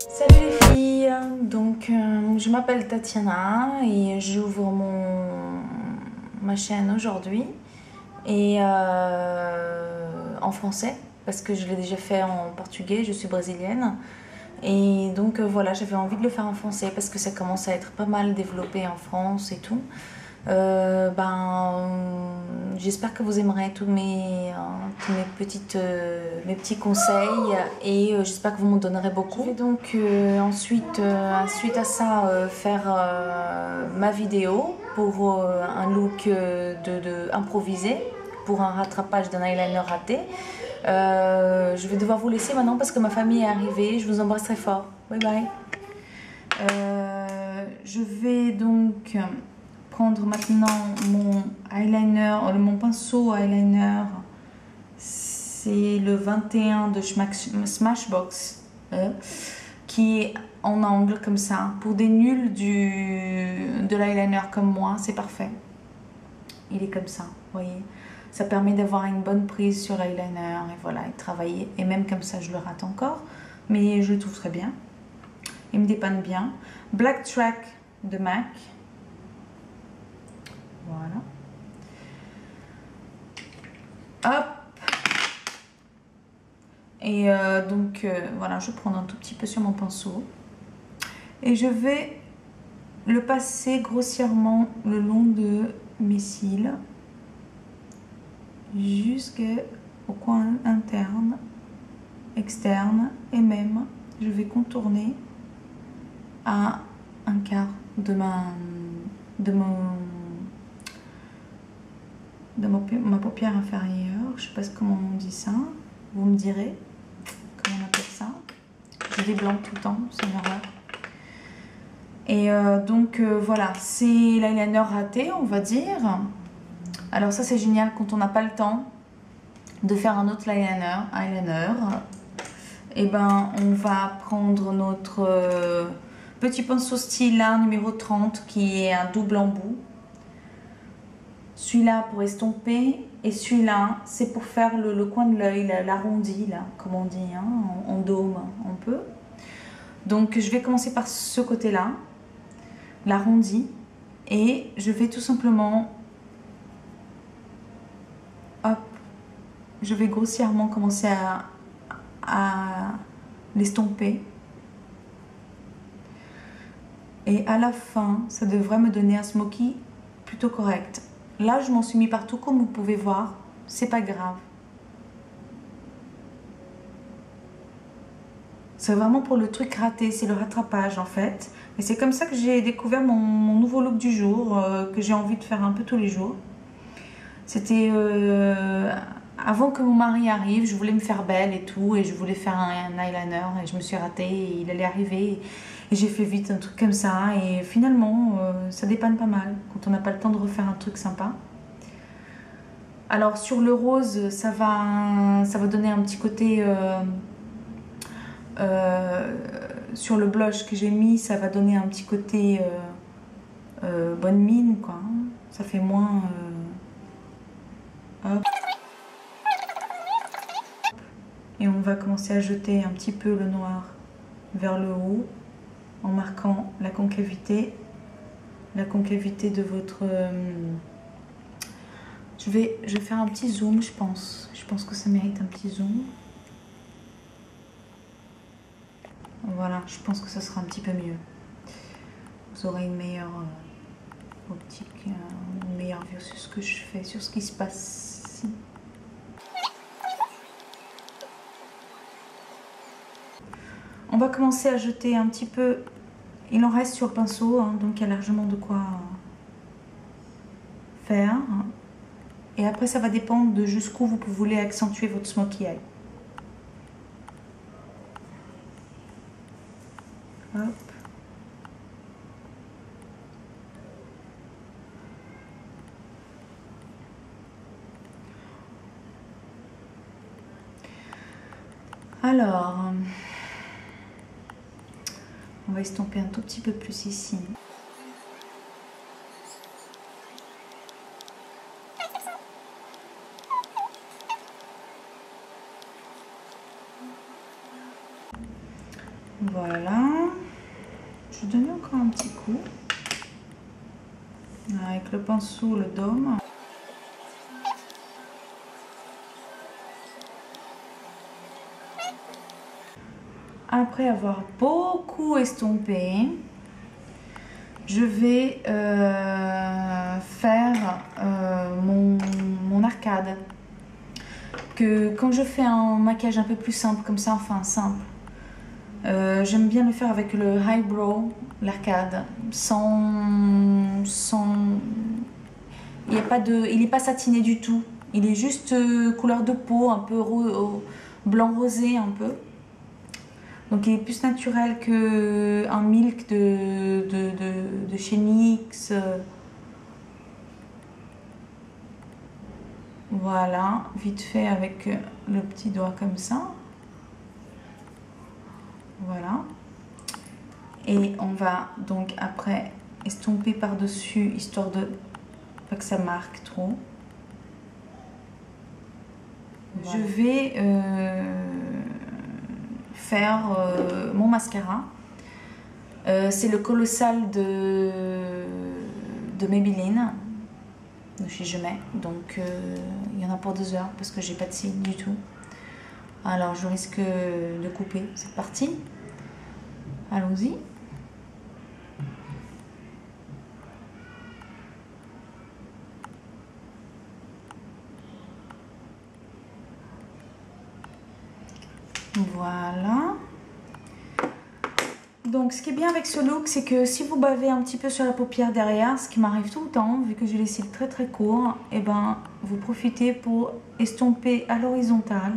Salut les filles, donc je m'appelle Tatiana et j'ouvre ma chaîne aujourd'hui et en français parce que je l'ai déjà fait en portugais, je suis brésilienne et donc voilà, j'avais envie de le faire en français parce que ça commence à être pas mal développé en France et tout. J'espère que vous aimerez tous mes petits conseils et j'espère que vous m'en donnerez beaucoup. Je vais donc ensuite, suite à ça, faire ma vidéo pour un look improvisé, pour un rattrapage d'un eyeliner raté. Je vais devoir vous laisser maintenant parce que ma famille est arrivée. Je vous embrasse très fort. Bye bye. Je vais donc prendre maintenant mon eyeliner, mon pinceau eyeliner. C'est le 21 de Smashbox qui est en angle comme ça. Pour des nuls de l'eyeliner comme moi, c'est parfait. Il est comme ça, vous voyez. Ça permet d'avoir une bonne prise sur l'eyeliner et voilà, et travailler. Et même comme ça, je le rate encore, mais je le trouve très bien. Il me dépanne bien. Black Track de MAC. Voilà. Hop. Et voilà, je vais prendre un tout petit peu sur mon pinceau. Et je vais le passer grossièrement le long de mes cils. Jusqu'au coin interne, externe. Et même, je vais contourner à un quart de ma paupière inférieure. Je sais pas comment on dit ça. Vous me direz comment on appelle ça. J'ai des blancs tout le temps, c'est une horreur. Et voilà, c'est l'eyeliner raté, on va dire. Alors ça c'est génial quand on n'a pas le temps de faire un autre eyeliner. Et ben on va prendre notre petit pinceau Stila numéro 30 qui est un double embout. Celui-là pour estomper et celui-là c'est pour faire le coin de l'œil, l'arrondi là, comme on dit, hein, en dôme un peu. Donc je vais commencer par ce côté-là, l'arrondi, et je vais tout simplement, hop, je vais grossièrement commencer à l'estomper. Et à la fin, ça devrait me donner un smoky plutôt correct. Là, je m'en suis mis partout, comme vous pouvez voir, c'est pas grave. C'est vraiment pour le truc raté, c'est le rattrapage en fait. Et c'est comme ça que j'ai découvert mon nouveau look du jour, que j'ai envie de faire un peu tous les jours. C'était avant que mon mari arrive, je voulais me faire belle et tout, et je voulais faire un eyeliner, et je me suis ratée, et il allait arriver, et j'ai fait vite un truc comme ça, et finalement, ça dépanne pas mal, quand on n'a pas le temps de refaire un truc sympa. Alors sur le rose, ça va donner un petit côté... sur le blush que j'ai mis, ça va donner un petit côté bonne mine, quoi. Ça fait moins... hop. Et on va commencer à jeter un petit peu le noir vers le haut en marquant la concavité de votre... Je vais faire un petit zoom, je pense. Je pense que ça mérite un petit zoom. Voilà, je pense que ça sera un petit peu mieux. Vous aurez une meilleure optique, une meilleure vue sur ce que je fais, sur ce qui se passe ici. On va commencer à jeter un petit peu. Il en reste sur le pinceau, hein, donc il y a largement de quoi faire. Et après, ça va dépendre de jusqu'où vous voulez accentuer votre smokey eye. Hop. Alors, on va estomper un tout petit peu plus ici. Voilà. Je vais donner encore un petit coup. Avec le pinceau, le dôme. Après avoir beaucoup estompé, je vais faire mon arcade. Que quand je fais un maquillage un peu plus simple comme ça, enfin simple, j'aime bien le faire avec le highbrow, l'arcade, il n'est pas satiné du tout. Il est juste couleur de peau, un peu blanc rosé un peu. Donc il est plus naturel qu'un milk de chez NYX. Voilà, vite fait avec le petit doigt comme ça. Voilà. Et on va donc après estomper par-dessus, histoire de pas que ça marque trop. Voilà. Je vais faire mon mascara. C'est le Colossal de Maybelline, de chez Je Mets. Donc il y en a pour 2 heures parce que j'ai pas de cils du tout. Alors je risque de couper cette partie. Allons-y. Voilà. Donc ce qui est bien avec ce look, c'est que si vous bavez un petit peu sur la paupière derrière, ce qui m'arrive tout le temps, vu que j'ai les cils très très courts, et ben vous profitez pour estomper à l'horizontale.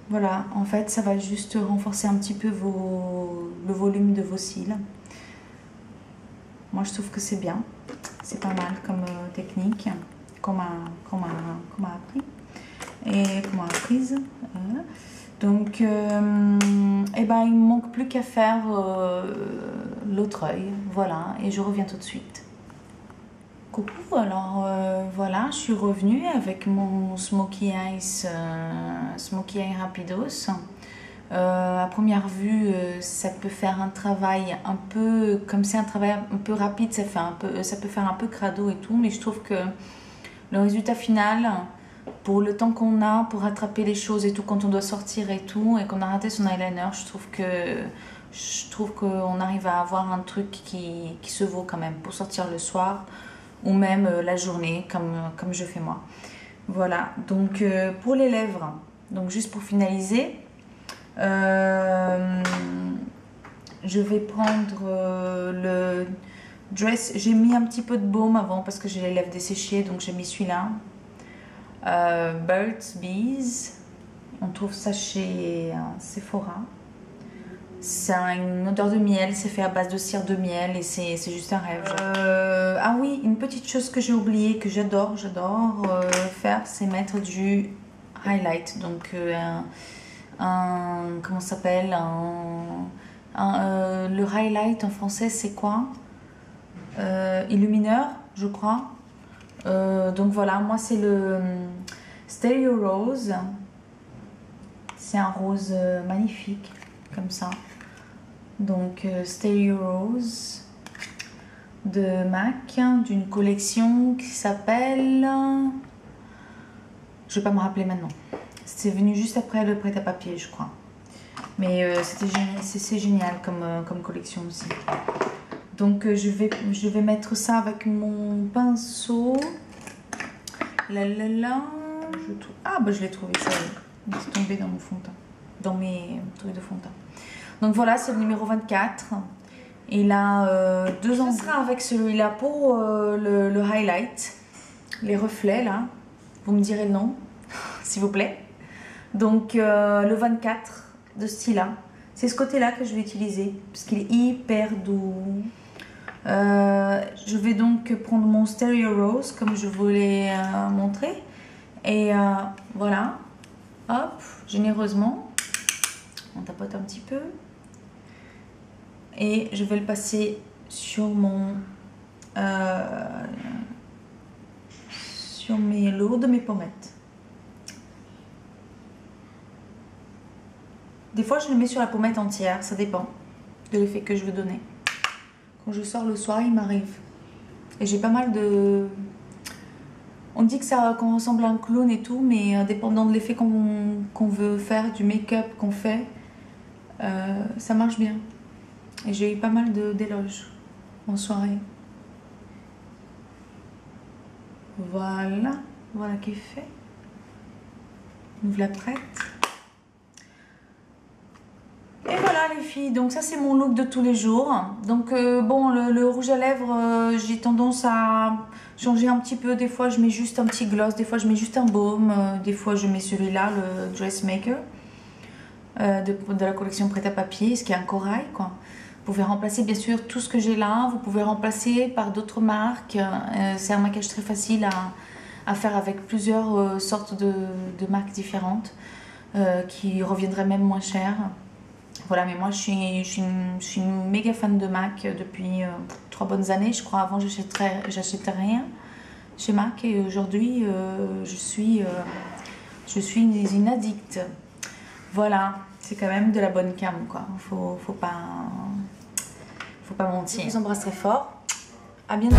Voilà, en fait ça va juste renforcer un petit peu le volume de vos cils. Moi je trouve que c'est bien, c'est pas mal comme technique qu'on m'a appris et qu'on m'a apprise. Donc et ben, il ne manque plus qu'à faire l'autre œil, voilà, et je reviens tout de suite. Coucou, alors voilà, je suis revenue avec mon Smokey Eyes Rapidos. À première vue, ça peut faire un travail un peu, comme c'est un travail un peu rapide, ça peut faire un peu crado et tout, mais je trouve que le résultat final, pour le temps qu'on a pour rattraper les choses et tout, quand on doit sortir et tout, et qu'on a raté son eyeliner, je trouve qu'on arrive à avoir un truc qui se vaut quand même pour sortir le soir ou même la journée comme je fais moi. Voilà, donc pour les lèvres, donc juste pour finaliser, je vais prendre le Dress. J'ai mis un petit peu de baume avant parce que j'ai les lèvres desséchées, donc j'ai mis celui-là. Burt's Bees, on trouve ça chez Sephora. C'est une odeur de miel, c'est fait à base de cire de miel et c'est juste un rêve. Ah oui, une petite chose que j'ai oublié, que j'adore faire, c'est mettre du highlight. Donc comment ça s'appelle, le highlight en français c'est quoi, illumineur je crois. Donc voilà, moi c'est le Stereo Rose. C'est un rose magnifique comme ça. Donc Stereo Rose de MAC, d'une collection qui s'appelle, je vais pas me rappeler maintenant, c'est venu juste après le prêt-à-papier je crois, mais c'est génial comme collection aussi. Donc je vais mettre ça avec mon pinceau. Ah bah je l'ai trouvé, ça il est tombé dans mon fond de teint, dans mes trucs de fond de teint. Donc voilà, c'est le numéro 24. Il a 2 ans. Ce sera avec celui-là pour le highlight, les reflets là. Vous me direz le nom, s'il vous plaît. Donc le 24 de ce style-là. C'est ce côté-là que je vais utiliser parce qu'il est hyper doux. Je vais donc prendre mon Stereo Rose comme je vous l'ai montré. Et voilà, hop, généreusement, on tapote un petit peu. Et je vais le passer sur mon sur le haut de mes pommettes. Des fois je le mets sur la pommette entière, ça dépend de l'effet que je veux donner. Quand je sors le soir, il m'arrive. Et j'ai pas mal de... On dit que qu'on ressemble à un clown et tout, mais dépendant de l'effet qu'on veut faire, du make-up qu'on fait, ça marche bien. Et j'ai eu pas mal d'éloges en soirée. Voilà, voilà qui est fait. Nous voilà prête. Et voilà les filles, donc ça c'est mon look de tous les jours. Donc bon, le rouge à lèvres, j'ai tendance à changer un petit peu. Des fois je mets juste un petit gloss, des fois je mets juste un baume, des fois je mets celui-là, le Dressmaker de la collection Prêt à Papier, ce qui est un corail quoi. Vous pouvez remplacer bien sûr tout ce que j'ai là, vous pouvez remplacer par d'autres marques. C'est un maquillage très facile à faire avec plusieurs sortes de marques différentes qui reviendraient même moins cher. Voilà, mais moi je suis une méga fan de MAC depuis 3 bonnes années. Je crois avant j'achetais rien chez MAC et aujourd'hui je suis une addict. Voilà, c'est quand même de la bonne cam quoi. Faut pas mentir. Je vous embrasse très fort. À bientôt.